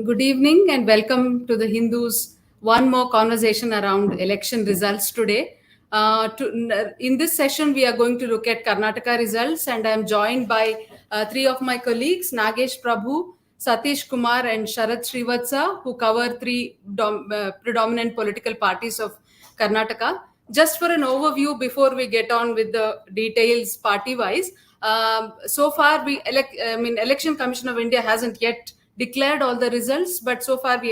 Good evening and welcome to the Hindus. One more conversation around election results today. In this session, we are going to look at Karnataka results, and I am joined by three of my colleagues, Nagesh Prabhu, Satish Kumar, and Sharat Srivatsa, who cover three predominant political parties of Karnataka. Just for an overview before we get on with the details party-wise, so far Election Commission of India hasn't yet declared all the results, but so far we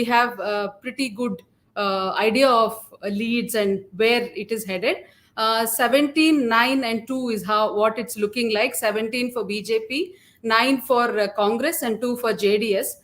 have a pretty good idea of leads and where it is headed. 17, 9, and 2 is what it's looking like. 17 for BJP, 9 for Congress, and 2 for JDS.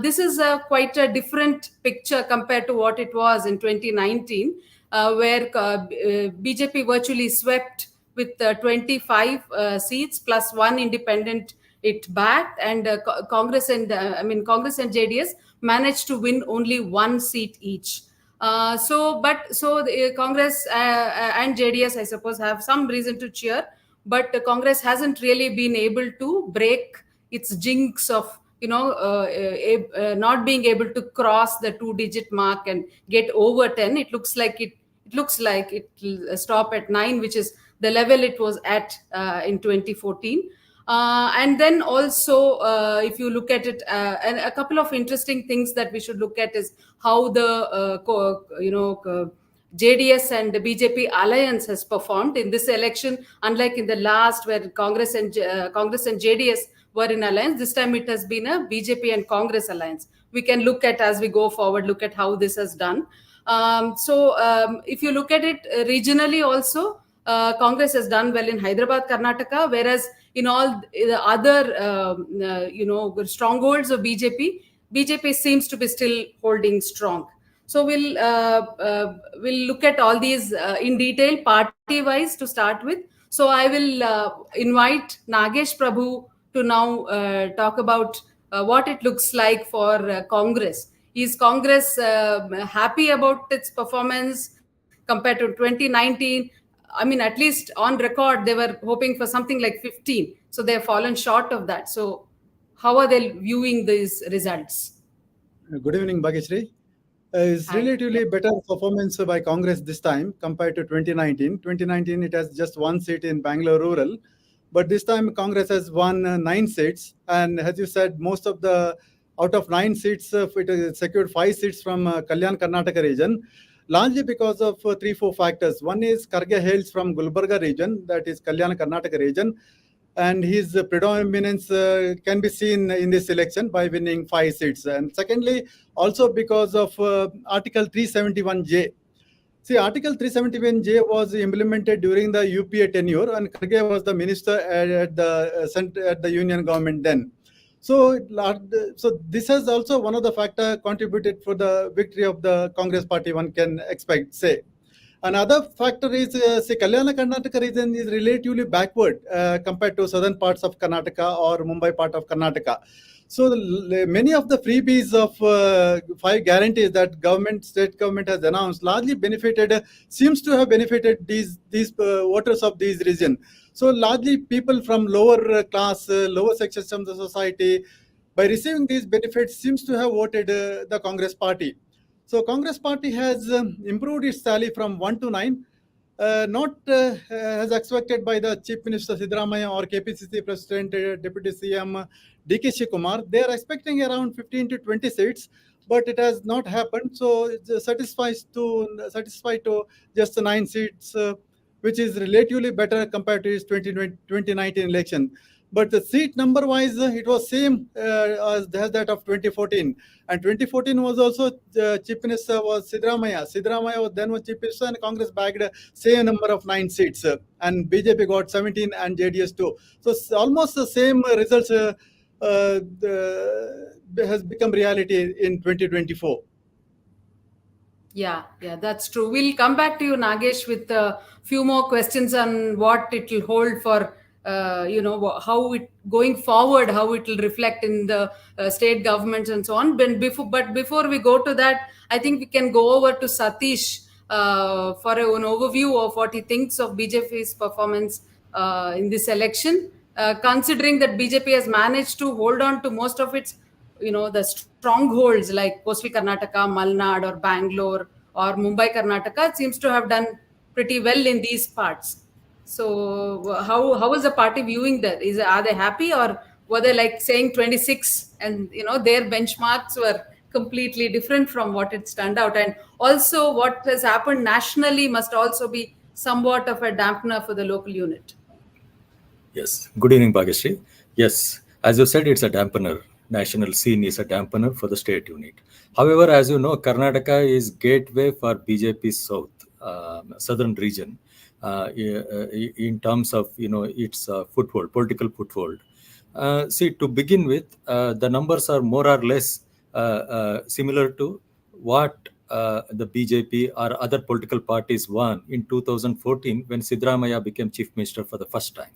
This is quite a different picture compared to what it was in 2019, where BJP virtually swept with 25 seats plus one independent it backed, and Congress and JDS managed to win only one seat each. The Congress and JDS, I suppose, have some reason to cheer, but Congress hasn't really been able to break its jinx of not being able to cross the two-digit mark and get over 10. It looks like it'll stop at 9, which is the level it was at in 2014. And then also, if you look at it, and a couple of interesting things that we should look at is how the JDS and the BJP alliance has performed in this election. Unlike in the last, where Congress and JDS were in alliance, this time it has been a BJP and Congress alliance. We can look at, as we go forward, look at how this has done. If you look at it regionally also, Congress has done well in Hyderabad, Karnataka, whereas in all the other strongholds of BJP seems to be still holding strong. So we'll look at all these in detail, party-wise, to start with. So I will invite Nagesh Prabhu to now talk about what it looks like for Congress. Is Congress happy about its performance compared to 2019? I mean, at least on record, they were hoping for something like 15. So they have fallen short of that. So how are they viewing these results? Good evening, Bageshree. It's relatively better performance by Congress this time compared to 2019. 2019, it has just one seat in Bangalore rural. But this time, Congress has won 9 seats. And as you said, out of 9 seats, it secured 5 seats from Kalyan Karnataka region, largely because of 3-4 factors. One is Kharge hails from Gulbarga region, that is Kalyan Karnataka region. And his predominance can be seen in this election by winning 5 seats. And secondly, also because of Article 371J. See, Article 371J was implemented during the UPA tenure, and Kharge was the minister at the union government then. So this has also one of the factors contributed for the victory of the Congress party, one can say. Another factor is, Kalyana Karnataka region is relatively backward compared to southern parts of Karnataka or Mumbai part of Karnataka. So many of the freebies of 5 guarantees that state government has announced largely seems to have benefited these voters of these region. So largely people from lower class, lower sections of the society, by receiving these benefits, seems to have voted the Congress party. So Congress party has improved its tally from 1 to 9, not as expected by the Chief Minister Siddaramaiah or KPCC President, Deputy CM D.K. Shikumar. They are expecting around 15 to 20 seats, but it has not happened. So it's satisfied to just 9 seats, which is relatively better compared to his 2019 election. But the seat number-wise, it was same as that of 2014. And 2014 was also Chief Minister was Siddaramaiah. Siddaramaiah was then Chief Minister, and Congress bagged same number of 9 seats. And BJP got 17 and JDS 2. So almost the same results has become reality in 2024. Yeah, that's true. We'll come back to you, Nagesh, with a few more questions on what it will hold for how it going forward, how it will reflect in the state governments and so on. But before we go to that, I think we can go over to Satish for an overview of what he thinks of BJP's performance in this election, considering that BJP has managed to hold on to most of its the strongholds like coastal Karnataka, Malnad, or Bangalore, or Mumbai, Karnataka, seems to have done pretty well in these parts. So how is the party viewing that? Are they happy, or were they like saying 26, and their benchmarks were completely different from what it turned out? And also, what has happened nationally must also be somewhat of a dampener for the local unit. Yes. Good evening, Bageshree. Yes, as you said, it's a dampener. National scene is a dampener for the state unit. However, as you know, Karnataka is gateway for BJP's southern region, in terms of its foothold, political foothold. See, to begin with, the numbers are more or less similar to what the BJP or other political parties won in 2014 when Siddaramaiah became chief minister for the first time.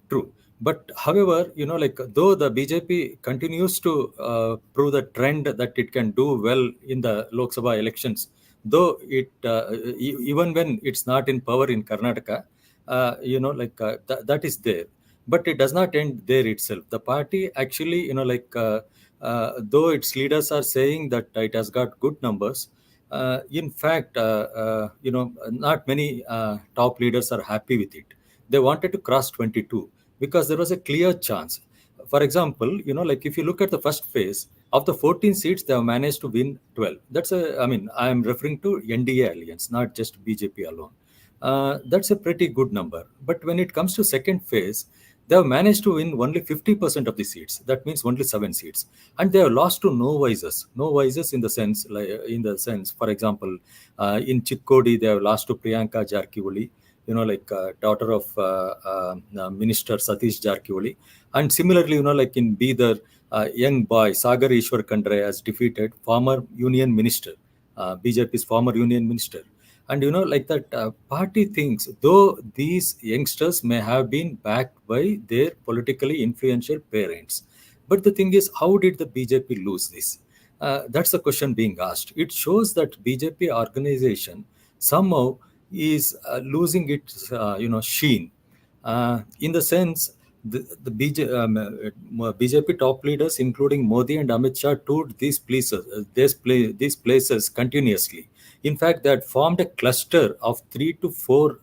True. But however, like though the BJP continues to prove the trend that it can do well in the Lok Sabha elections, though even when it's not in power in Karnataka, that is there. But it does not end there itself. The party actually, though its leaders are saying that it has got good numbers, in fact, not many top leaders are happy with it. They wanted to cross 22 because there was a clear chance. For example, like if you look at the first phase of the 14 seats, they have managed to win 12. I am referring to NDA alliance, not just BJP alone. That's a pretty good number. But when it comes to second phase, they have managed to win only 50% of the seats. That means only 7 seats, and they have lost to no voices. No voices in the sense, for example, in Chikkodi, they have lost to Priyanka Jarkiwali, daughter of Minister Satish Jarkiwali. And similarly, like in Bidar, young boy Sagar Ishwar Kandre has defeated former union minister, BJP's former union minister. And like that, party thinks though these youngsters may have been backed by their politically influential parents, but the thing is, how did the BJP lose this? That's the question being asked. It shows that BJP organization somehow is losing its sheen, in the sense the BJP top leaders, including Modi and Amit Shah, toured these places continuously. In fact, they had formed a cluster of 3 to 4,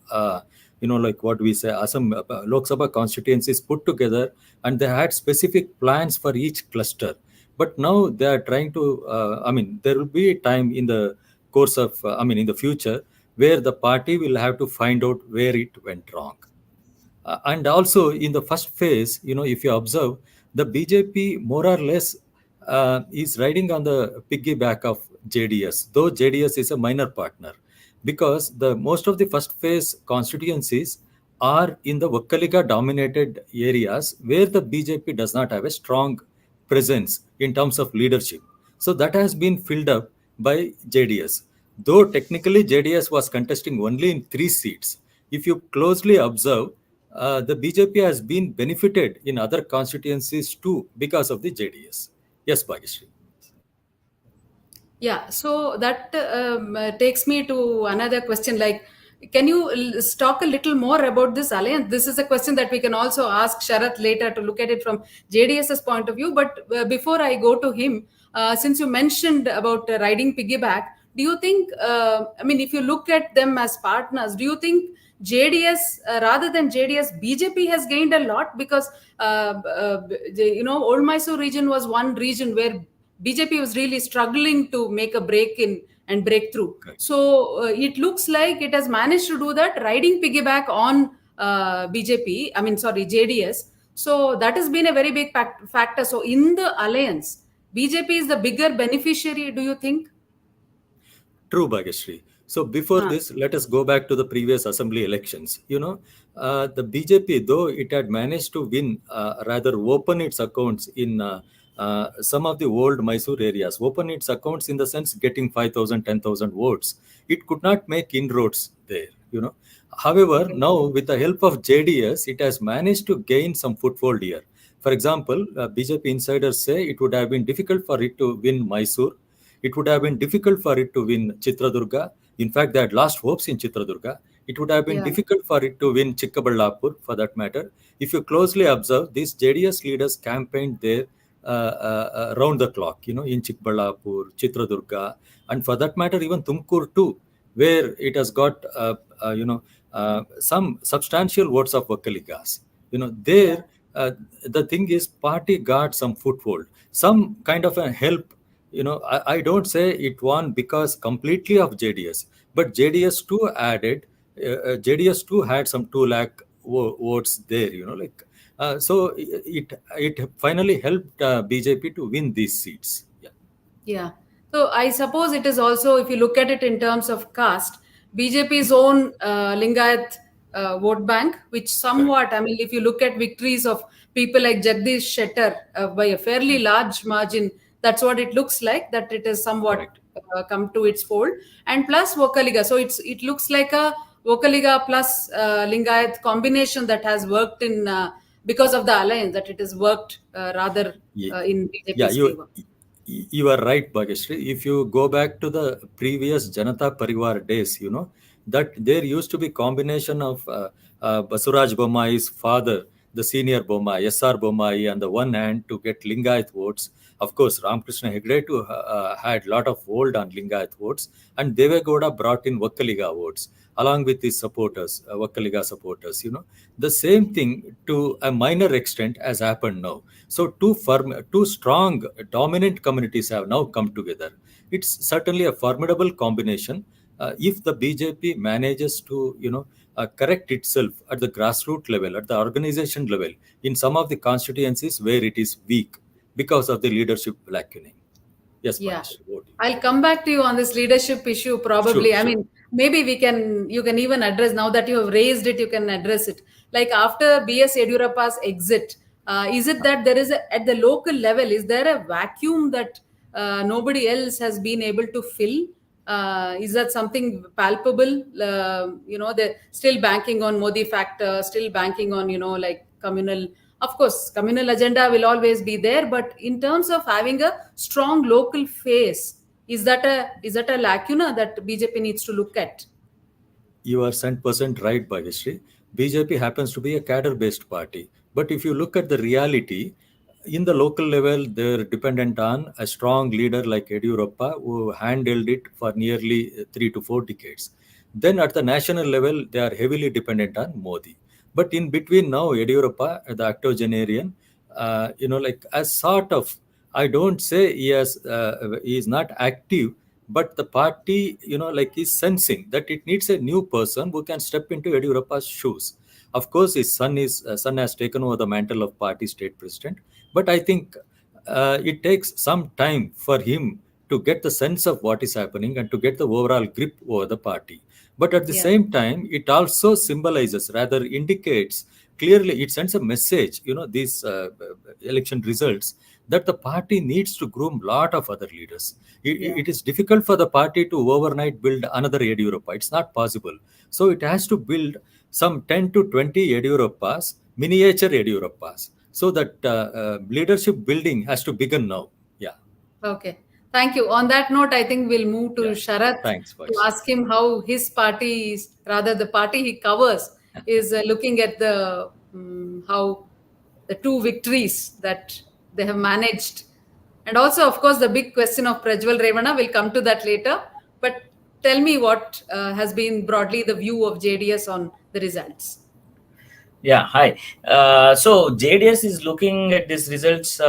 like what we say, Lok Sabha constituencies put together, and they had specific plans for each cluster. But now they are trying to, there will be a time in the course of, in the future, where the party will have to find out where it went wrong. And also in the first phase, if you observe, the BJP more or less is riding on the piggyback of JDS, though JDS is a minor partner, because the most of the first phase constituencies are in the Vakkaliga dominated areas where the BJP does not have a strong presence in terms of leadership. So that has been filled up by JDS. Though technically JDS was contesting only in 3 seats, if you closely observe, the BJP has been benefited in other constituencies too because of the JDS. Yes, Bageshree. Yeah, so that takes me to another question. Like, can you talk a little more about this alliance? This is a question that we can also ask Sharath later to look at it from JDS's point of view. But before I go to him, since you mentioned about riding piggyback, do you think, if you look at them as partners, do you think JDS, rather than JDS, BJP has gained a lot? Because, Old Mysore region was one region where BJP was really struggling to make a break in and breakthrough. Correct. So it looks like it has managed to do that, riding piggyback on JDS. So that has been a very big factor. So in the alliance, BJP is the bigger beneficiary, do you think? True, Bageshree. So before this, let us go back to the previous assembly elections. The BJP, though it had managed to win, rather open its accounts in some of the old Mysore areas, open its accounts in the sense getting 5,000, 10,000 votes. It could not make inroads there. However, now with the help of JDS, it has managed to gain some foothold here. For example, BJP insiders say it would have been difficult for it to win Mysore. It would have been difficult for it to win Chitradurga. In fact, they had lost hopes in Chitradurga. It would have been difficult for it to win Chikkaballapur, for that matter. If you closely observe, these JDS leaders campaigned there round the clock, in Chikballapur, Chitradurga, and for that matter, even Tumkur too, where it has got, some substantial votes of Vakaligas. Yeah. There, the thing is, party got some foothold, some kind of a help. I don't say it won because completely of JDS, but JDS too added, JDS too had some 2 lakh votes there, so it finally helped BJP to win these seats. Yeah. Yeah. So I suppose it is also, if you look at it in terms of caste, BJP's own Lingayat vote bank, which Correct. somewhat, I mean, if you look at victories of people like Jagdish Shettar by a fairly large margin, that's what it looks like, that it has somewhat Correct. come to its fold. And plus Vokaliga. So it looks like a Vokaliga plus Lingayat combination that has worked in, because of the alliance, that it has worked rather Ye- in Yeah, BJP's favor. you are right, Bageshree. If you go back to the previous Janata Parivar days, that there used to be combination of Basuraj Bommai's father, the senior Bommai, SR Bommai, on the one hand to get Lingayat votes. Of course, Ramakrishna Hegde too had lot of hold on Lingayat votes, and Devegowda brought in Vakkaliga votes along with his supporters, Vakkaliga supporters. The same thing to a minor extent has happened now. So two strong, dominant communities have now come together. It's certainly a formidable combination. If the BJP manages to, correct itself at the grassroots level, at the organization level, in some of the constituencies where it is weak because of the leadership lacking. Yes, Yeah. Bhagesh, over to you. I'll come back to you on this leadership issue Sure, probably. I sure. mean, maybe you can even address, now that you have raised it, you can address it. Like after BS Yediyurappa's exit, is it that there is at the local level, is there a vacuum that nobody else has been able to fill? Is that something palpable? They're still banking on Modi factor, still banking on, like communal. Of course, communal agenda will always be there, but in terms of having a strong local face, is that a lacuna that BJP needs to look at? You are 100% right, Bhageshree. BJP happens to be a cadre-based party. But if you look at the reality, in the local level, they're dependent on a strong leader like Yediyurappa, who handled it for nearly 3 to 4 decades. Then at the national level, they are heavily dependent on Modi. But in between now, Yediyurappa, the octogenarian, like a sort of, I don't say he is not active, but the party, like is sensing that it needs a new person who can step into Yediyurappa's shoes. Of course, his son has taken over the mantle of party state president, but I think it takes some time for him to get the sense of what is happening and to get the overall grip over the party. But at the Yeah, same time, it also symbolizes, rather indicates clearly, it sends a message, these election results, that the party needs to groom lot of other leaders. yeah, It is difficult for the party to overnight build another Yediyurappa. It's not possible. So it has to build some 10 to 20 Yediyurappas, miniature Yediyurappas, so that leadership building has to begin now. Yeah, okay. Thank you. On that note, I think we'll move to yeah. Sharath Thanks, to Vash. ask him how his party is, rather the party he covers, is looking at the how the two victories that they have managed. And also, of course, the big question of Prajwal Revana, will come to that later. But tell me what has been broadly the view of JDS on the results. Yeah, hi. So JDS is looking at these results in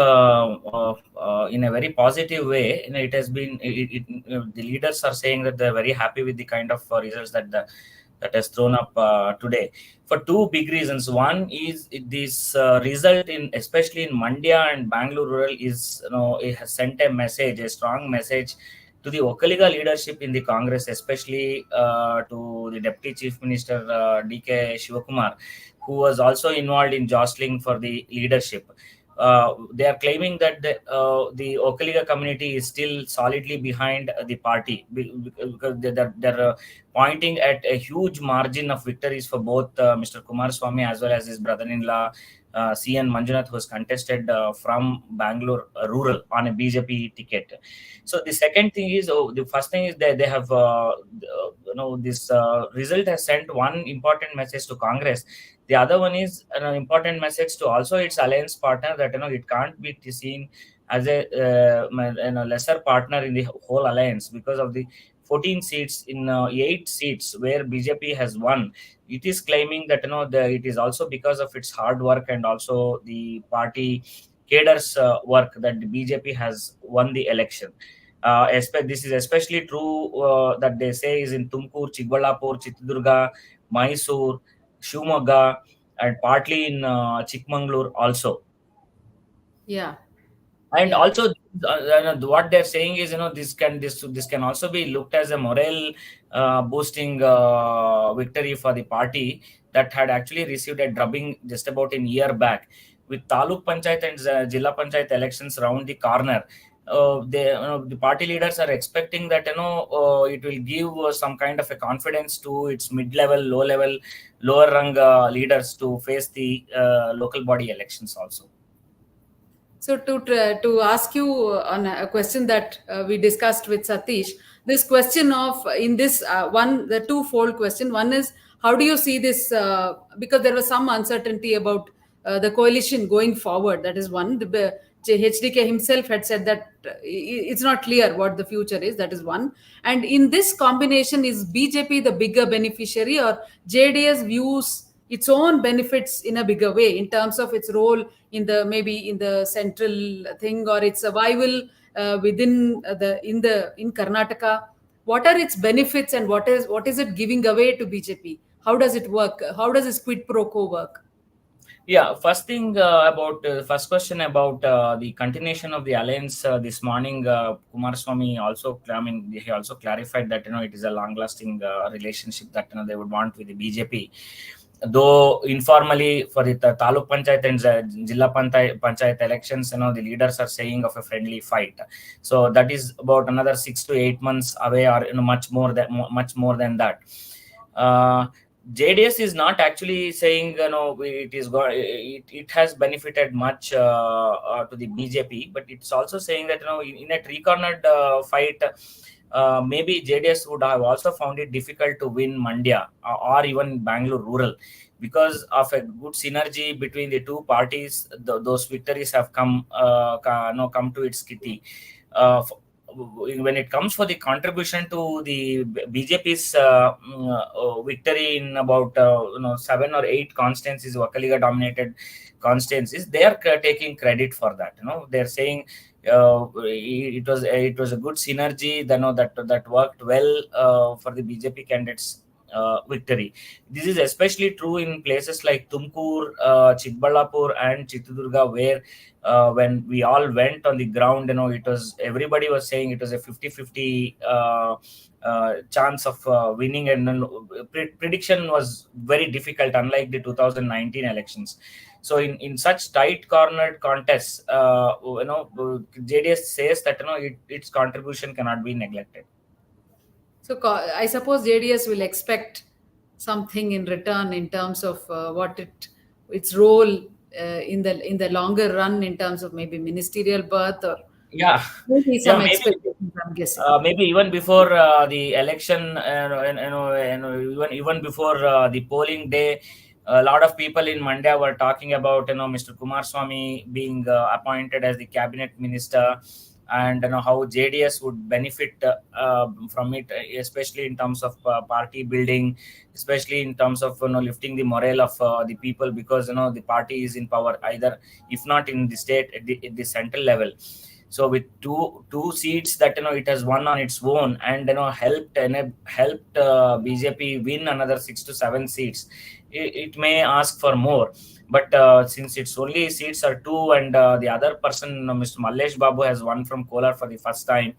a very positive way. It has been the leaders are saying that they're very happy with the kind of results that has thrown up today for two big reasons. One is this result in especially in Mandya and Bangalore rural is it has sent a message, a strong message to the Okaliga leadership in the Congress, especially to the Deputy Chief Minister DK Shivakumar, who was also involved in jostling for the leadership. They are claiming that the Okaliga community is still solidly behind the party because they're pointing at a huge margin of victories for both Mr. Kumaraswamy as well as his brother-in-law CN Manjunath, who was contested from Bangalore rural on a BJP ticket. So the second thing is, the first thing is that they have this result has sent one important message to Congress. The other one is an important message to also its alliance partner, that it can't be seen as a lesser partner in the whole alliance, because of the 14 seats in 8 seats where BJP has won. It is claiming that it is also because of its hard work and also the party cadres work that the BJP has won the election. This is especially true that they say is in Tumkur, Chikballapur, Chitradurga, Mysore, Shivamogga, and partly in Chikmagalur also. Yeah. And Yeah. also what they're saying is this can also be looked as a morale boosting victory for the party that had actually received a drubbing just about a year back. With taluk panchayat and jilla panchayat elections round the corner, the party leaders are expecting that it will give some kind of a confidence to its mid-level, low-level, lower rung leaders to face the local body elections also. So to ask you on a question that we discussed with Satish, this question of in this the twofold question. One is, how do you see this? Because there was some uncertainty about the coalition going forward. That is one. The HDK himself had said that it's not clear what the future is. That is one. And in this combination, is BJP the bigger beneficiary, or JDS views its own benefits in a bigger way in terms of its role in the maybe in the central thing, or its survival within in Karnataka? What are its benefits, and what is it giving away to BJP? How does it work? How does this quid pro quo work? Yeah, first thing about first question about the continuation of the alliance. This morning, Kumaraswamy also, he also clarified that it is a long-lasting relationship that they would want with the BJP. Though informally for the taluk panchayat and jilla panchayat elections, the leaders are saying of a friendly fight. So that is about another 6 to 8 months away, or much more than that. JDS is not actually saying it has benefited much to the BJP, but it's also saying that in a three-cornered fight, maybe JDS would have also found it difficult to win Mandya or even Bangalore rural, because of a good synergy between the two parties. Those victories have come to its kitty. When it comes for the contribution to the BJP's victory in about 7 or 8 constituencies, Vakaliga dominated constituencies, they are taking credit for that. They're saying it was a good synergy that worked well for the BJP candidates victory. This is especially true in places like Tumkur, Chikballapur, and Chitradurga, where when we all went on the ground, everybody was saying it was a 50-50 chance of winning, and prediction was very difficult, unlike the 2019 elections. So in such tight cornered contests, JDS says that its contribution cannot be neglected. So I suppose JDS will expect something in return in terms of what its role in the longer run, in terms of maybe ministerial berth, or Yeah, maybe yeah, some expectations, I'm guessing. maybe even before the election, even before the polling day, a lot of people in Mandya were talking about Mr. Kumaraswamy being appointed as the cabinet minister, and how JDS would benefit from it, especially in terms of party building, especially in terms of lifting the morale of the people, because the party is in power, either if not in the state, at the central level. So with two seats that it has won on its own, and helped BJP win another 6 to 7 seats, it may ask for more. But since its only seats are 2, and the other person, Mr. Mallesh Babu, has won from Kolar for the first time,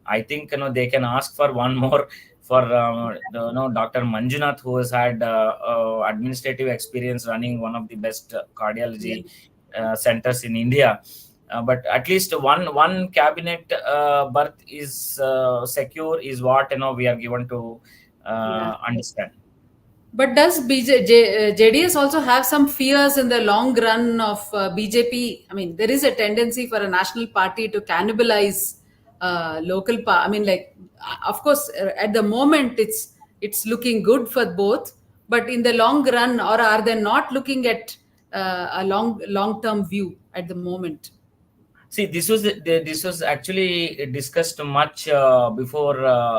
I think they can ask for one more for Dr. Manjunath, who has had administrative experience running one of the best cardiology centers in India. But at least one cabinet berth is secure, is what we are given to understand. But does JDS also have some fears in the long run of BJP? I mean, there is a tendency for a national party to cannibalize local. Of course, at the moment, it's looking good for both. But in the long run, or are they not looking at a long term view at the moment? See, this was actually discussed much before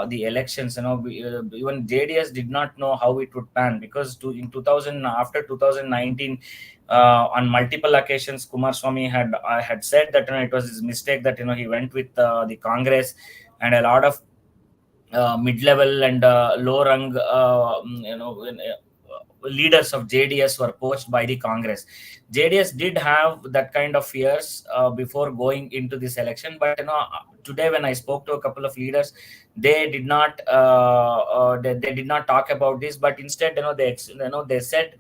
the elections. Even JDS did not know how it would pan, because in 2000, after 2019, on multiple occasions, Kumaraswamy had said that it was his mistake that he went with the Congress, and a lot of mid-level and low rung leaders of JDS were poached by the Congress. JDS did have that kind of fears before going into this election, but today when I spoke to a couple of leaders, they did not they did not talk about this, but instead they said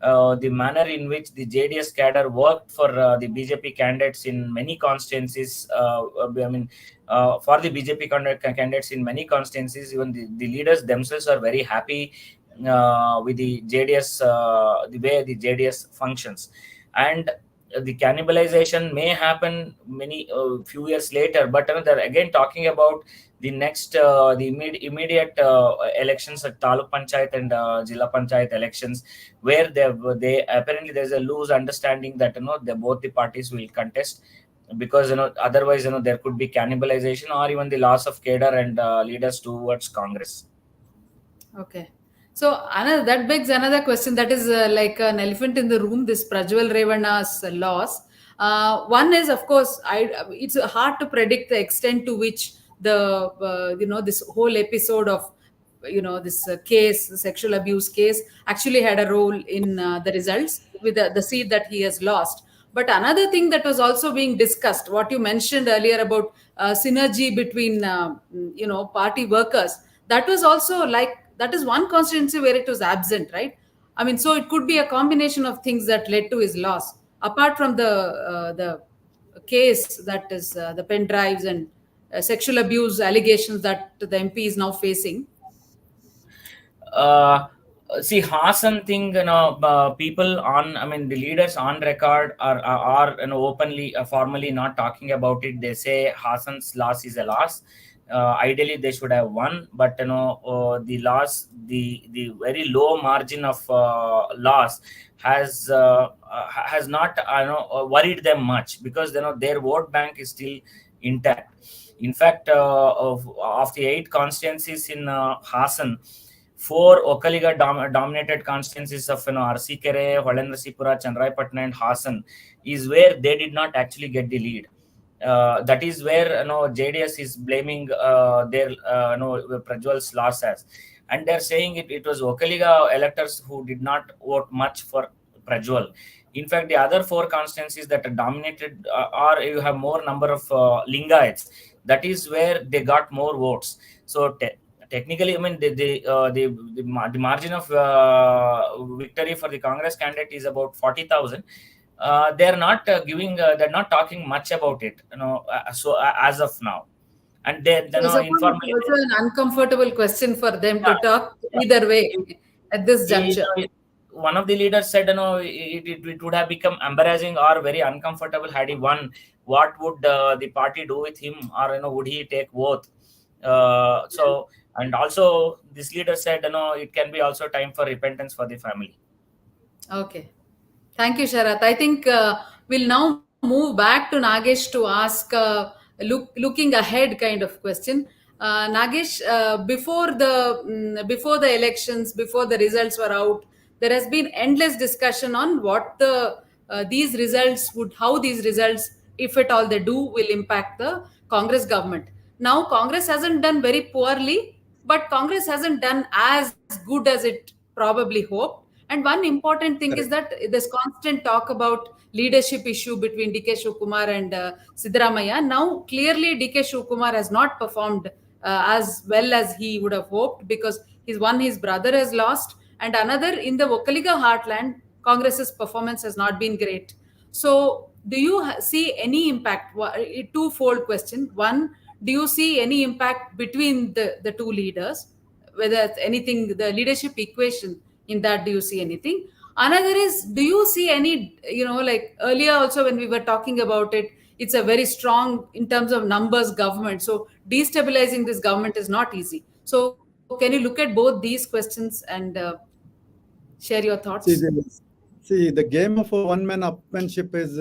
the manner in which the JDS cadre worked for the BJP candidates in many constituencies. For the BJP candidates in many constituencies, even the leaders themselves are very happy with the JDS, the way the JDS functions. And the cannibalization may happen many few years later, but they're again talking about the next the immediate elections at Taluk Panchayat and Jilla Panchayat elections, where they apparently there's a loose understanding that both the parties will contest, because otherwise there could be cannibalization or even the loss of cadre and leaders towards Congress. Okay. So that begs another question that is like an elephant in the room, this Prajwal Revana's loss. One is, of course, it's hard to predict the extent to which this whole episode of this case, the sexual abuse case, actually had a role in the results with the seat that he has lost. But another thing that was also being discussed, what you mentioned earlier about synergy between party workers, that was also like, that is one constituency where it was absent, right? I mean, so it could be a combination of things that led to his loss, apart from the case, that is the pen drives and sexual abuse allegations that the MP is now facing. uh, See, Hassan thing, people on, the leaders on record are openly, formally not talking about it. They say Hassan's loss is a loss. Ideally, they should have won, but the loss, the very low margin of loss has not worried them much, because their vote bank is still intact. In fact, of the 8 constituencies in Hassan, 4 Okaliga dominated constituencies of Arsikere, Holendrasipura, Chandraipatna, and Hassan is where they did not actually get the lead. That is where JDS is blaming their Prajwal's loss as, and they're saying it was Okaliga electors who did not vote much for Prajwal. In fact, the other 4 constituencies that are dominated are, you have more number of Lingayats. That is where they got more votes. So technically, the margin of victory for the Congress candidate is about 40,000. They're not they're not talking much about it, as of now. And they, So I suppose informally, it's also an uncomfortable question for them yeah, to talk yeah. either way at this juncture. One of the leaders said, it would have become embarrassing or very uncomfortable had he won. What would the party do with him, or would he take both? And also this leader said, it can be also time for repentance for the family. Okay. Thank you, Sharath. I think we'll now move back to Nagesh to ask looking ahead kind of question. Nagesh, before the elections, before the results were out, there has been endless discussion on what these results would, how these results, if at all they do, will impact the Congress government. Now, Congress hasn't done very poorly, but Congress hasn't done as good as it probably hoped. And one important thing is Correct. that there's constant talk about leadership issue between DK Shivakumar and Siddaramaiah. Now, clearly, DK Shivakumar has not performed as well as he would have hoped, because his brother has lost, and another in the Vokaliga heartland, Congress's performance has not been great. So, do you see any impact? Twofold question. One, do you see any impact between the two leaders? Whether it's anything, the leadership equation in that, do you see anything? Another is, do you see any, like earlier also when we were talking about it, it's a very strong in terms of numbers government. So destabilizing this government is not easy. So can you look at both these questions and share your thoughts? See, the game of one-man upmanship is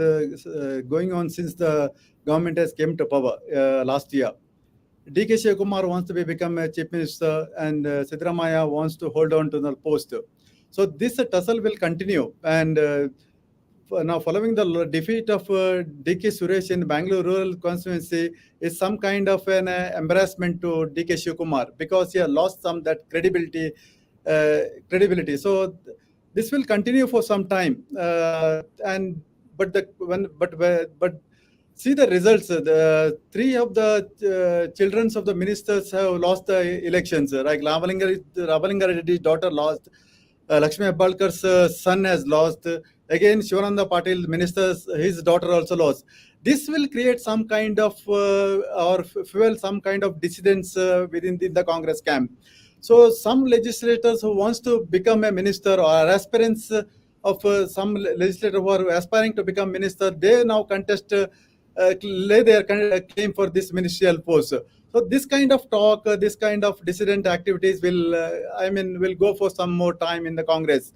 going on since the government has came to power last year. D.K. Shivakumar wants to become a chief minister, and Siddaramaiah wants to hold on to the post. So this tussle will continue. And now, following the defeat of D.K. Suresh in Bangalore rural constituency, is some kind of an embarrassment to D.K. Shivakumar because he has lost some that credibility. So this will continue for some time. But see the results. The three of the children of the ministers have lost the elections. Like Ravalinga Reddy's daughter lost. Lakshmi Abbalkar's son has lost. Again, Shivananda Patil, ministers, his daughter also lost. This will create some kind of or fuel some kind of dissidence within the Congress camp. So some legislators who wants to become a minister or aspirants of some legislator who are aspiring to become minister, they now contest, lay their claim for this ministerial post. So this kind of talk, this kind of dissident activities will go for some more time in the Congress.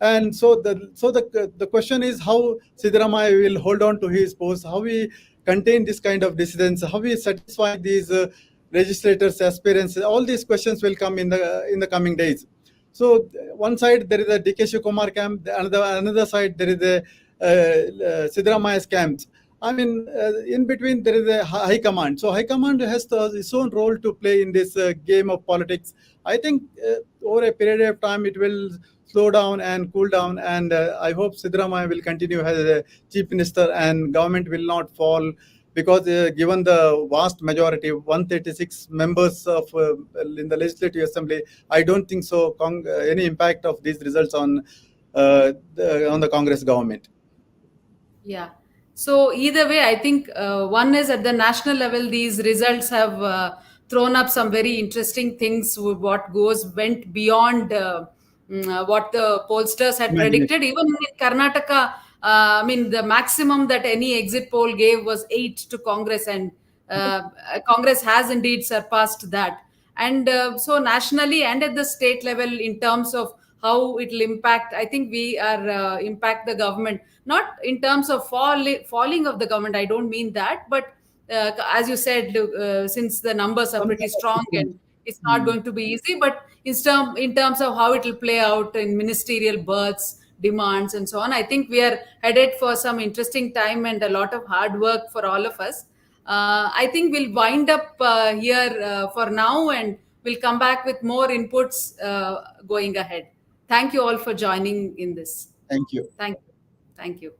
And so the question is how Siddaramaiah will hold on to his post, how we contain this kind of dissidence, how we satisfy these legislators, aspirants. All these questions will come in the coming days. So one side there is a D.K. Shivakumar camp, another side there is a Siddaramaiah's camp. In between there is a high command. So high command has its own role to play in this game of politics. I think over a period of time it will slow down and cool down, and I hope Siddaramaiah will continue as a chief minister and government will not fall, because given the vast majority, 136 members of in the Legislative Assembly, I don't think so any impact of these results on the Congress government. Yeah. So either way, I think one is at the national level, these results have thrown up some very interesting things. What went beyond what the pollsters had predicted. Even in Karnataka, the maximum that any exit poll gave was 8 to Congress, and Congress has indeed surpassed that. And so nationally and at the state level, in terms of how it will impact, I think we are impact the government, not in terms of falling of the government. I don't mean that, but as you said, since the numbers are pretty strong and it's not going to be easy, but in terms of how it will play out in ministerial berths, demands, and so on, I think we are headed for some interesting time and a lot of hard work for all of us. I think we'll wind up here for now, and we'll come back with more inputs going ahead. Thank you all for joining in this. Thank you. Thank you. Thank you.